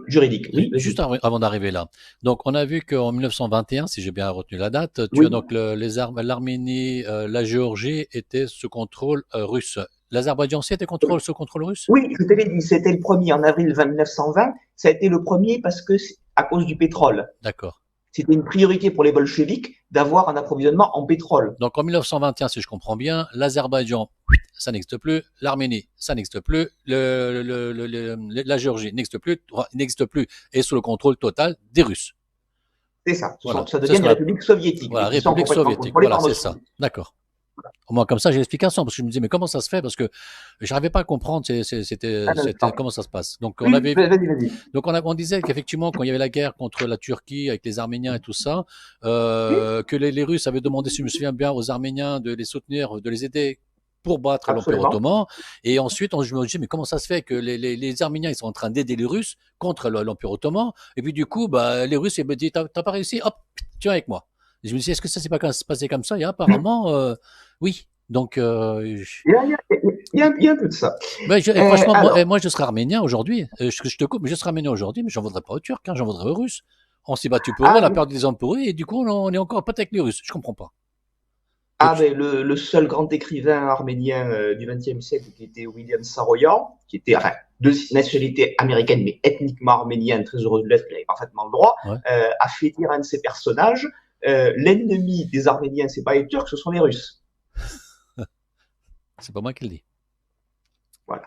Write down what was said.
juridique. Oui, juste avant d'arriver là. Donc, on a vu qu'en 1921, si j'ai bien retenu la date, tu Oui, as donc les armes, l'Arménie, la Géorgie étaient sous contrôle russe. L'Azerbaïdjan aussi était sous contrôle russe? oui, je te l'ai dit, c'était le premier en avril 1920. Ça a été le premier parce que à cause du pétrole. D'accord. C'était une priorité pour les bolcheviks d'avoir un approvisionnement en pétrole. Donc en 1921, si je comprends bien, l'Azerbaïdjan, ça n'existe plus, l'Arménie, ça n'existe plus, la Géorgie n'existe plus, et sous le contrôle total des Russes. C'est ça. Voilà, Ça c'est devient ce des qu'on a. républiques soviétiques, Voilà, mais qui sont République complètement soviétique. contrôlées Voilà, par c'est Moscou. ça. D'accord. Au moins comme ça, j'ai l'explication parce que je me disais mais comment ça se fait parce que j'arrivais pas à comprendre Un instant. comment ça se passe. Donc on Oui, avait vas-y. on disait qu'effectivement, quand il y avait la guerre contre la Turquie avec les Arméniens et tout ça, Oui, que les Russes avaient demandé, si je me souviens bien, aux Arméniens de les soutenir, de les aider pour battre l'Empire absolument. ottoman. Et ensuite, je me dis, mais comment ça se fait que les Arméniens, ils sont en train d'aider les Russes contre l'Empire ottoman. Et puis du coup, bah, les Russes, ils me disent, t'as pas réussi, hop, tu viens avec moi. Et je me dis, est-ce que ça s'est pas passé comme ça? Et apparemment, oui. Donc, Il y a un peu de ça. et franchement, Alors, moi, je serais arménien aujourd'hui. Je te coupe, mais je serais arménien aujourd'hui, mais j'en voudrais pas aux Turcs, hein, j'en voudrais aux Russes. On s'est battu pour eux, on a ah, perdu des hommes pour eux, et du coup, on est encore potes avec les Russes. Je comprends pas. ah ben, le seul grand écrivain arménien du XXe siècle qui était William Saroyan, qui était enfin, de nationalité américaine mais ethniquement arménien, très heureux de l'être, il avait parfaitement le droit, Ouais. a fait dire à un de ses personnages l'ennemi des Arméniens, c'est pas les Turcs, ce sont les Russes. C'est pas moi qui le dis. Voilà.